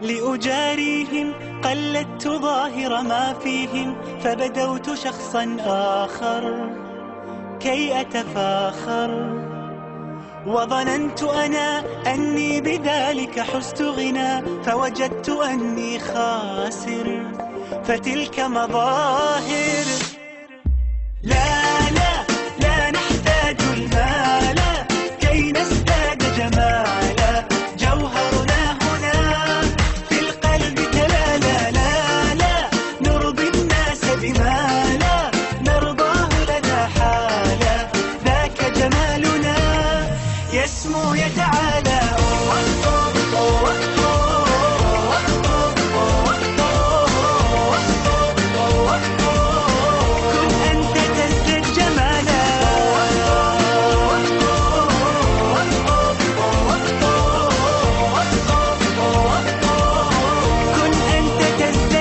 لأجاريهم قلدت ظاهر ما فيهم، فبدوت شخصا آخر كي أتفاخر، وظننت أنا أني بذلك حزت غنى، فوجدت أني خاسر، فتلك مظاهر. لا لا لا نحتاج المال كي نزداد جمالا، جوهرنا هنا في القلب تلالا. لا لا نرضي الناس بما لا نرضاه لنا حالا، ذاك جمالنا يسمو